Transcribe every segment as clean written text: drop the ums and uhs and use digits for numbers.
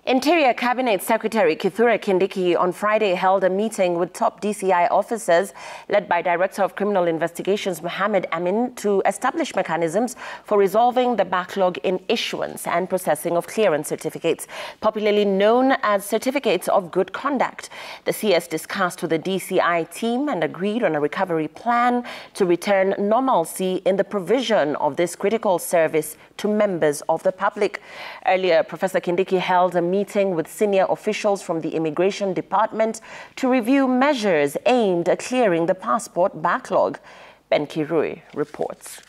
Interior Cabinet Secretary Kithure Kindiki on Friday held a meeting with top DCI officers led by Director of Criminal Investigations Mohamed Amin to establish mechanisms for resolving the backlog in issuance and processing of clearance certificates, popularly known as certificates of good conduct. The CS discussed with the DCI team and agreed on a recovery plan to return normalcy in the provision of this critical service to members of the public. Earlier, Professor Kindiki held a meeting with senior officials from the Immigration Department to review measures aimed at clearing the passport backlog. Kithure reports.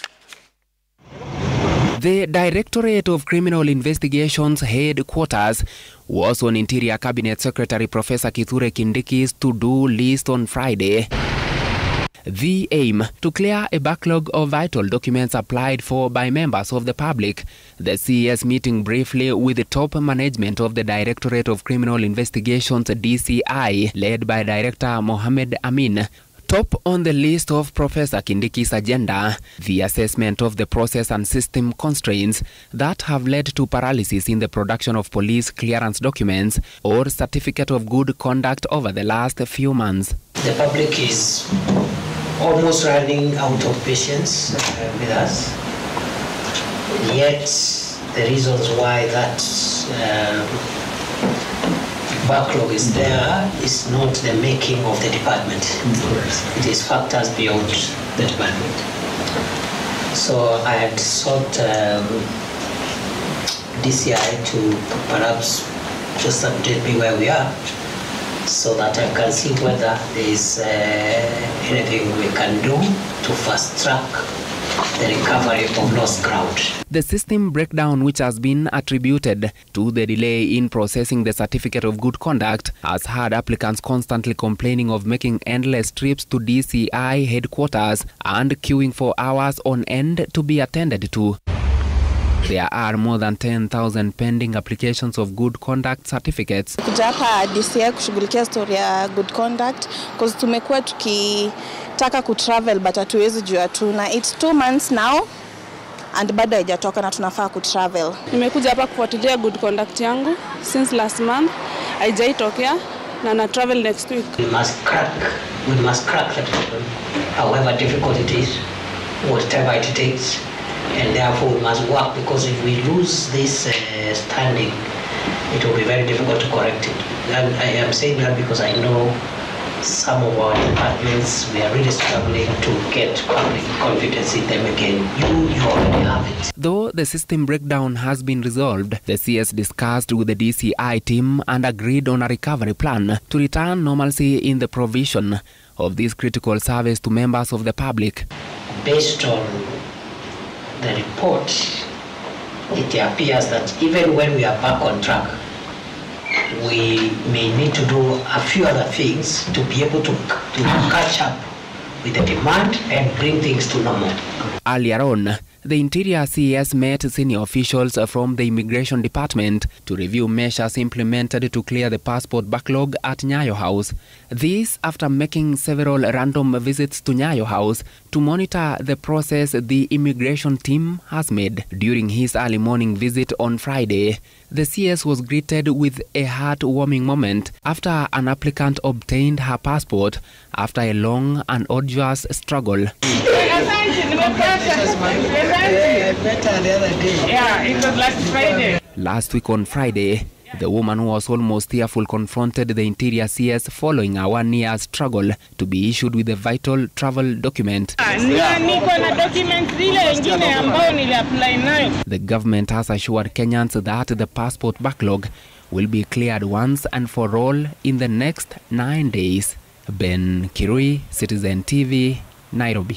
The Directorate of Criminal Investigations headquarters was on Interior Cabinet Secretary Professor Kithure Kindiki's to-do list on Friday. The aim to clear a backlog of vital documents applied for by members of the public. The CES meeting briefly with the top management of the Directorate of Criminal Investigations DCI, led by Director Mohamed Amin. Top on the list of Professor Kindiki's agenda, the assessment of the process and system constraints that have led to paralysis in the production of police clearance documents or certificate of good conduct over the last few months. The public is almost running out of patience with us, yet the reasons why that backlog is there is not the making of the department. It is factors beyond the department. So I had sought DCI to perhaps just update me where we are, so that I can see whether there is anything we can do to fast track the recovery of lost ground. The system breakdown, which has been attributed to the delay in processing the certificate of good conduct, has had applicants constantly complaining of making endless trips to DCI headquarters and queuing for hours on end to be attended to. There are more than 10,000 pending applications of good conduct certificates. Kuja hapa DCI kushughulikia story ya good conduct because tumekuwa tukitaka kutravel but hatuwezi jua tuna. It's 2 months now and bado haijatoka na tunafaa kutravel. Nimekuja hapa kufuatilia good conduct yangu since last month. Haijaitokea na travel next week. We must crack that problem, however difficult it is, whatever it takes. And therefore we must work, because if we lose this standing, it will be very difficult to correct it. And I am saying that because I know some of our departments, we are really struggling to get public confidence in them again. You already have it. Though the system breakdown has been resolved, the CS discussed with the DCI team and agreed on a recovery plan to return normalcy in the provision of this critical service to members of the public. Based on the report, it appears that even when we are back on track, we may need to do a few other things to be able to catch up with the demand and bring things to normal. Earlier on, the Interior CES met senior officials from the Immigration Department to review measures implemented to clear the passport backlog at Nyayo House. This after making several random visits to Nyayo House to monitor the process the immigration team has made. During his early morning visit on Friday, the CS was greeted with a heartwarming moment after an applicant obtained her passport after a long and arduous struggle. Yeah, it was last Friday. Last week on Friday, the woman who was almost tearful confronted the Interior CS following a 1-year struggle to be issued with a vital travel document. The government has assured Kenyans that the passport backlog will be cleared once and for all in the next 9 days. Kithure, Citizen TV, Nairobi.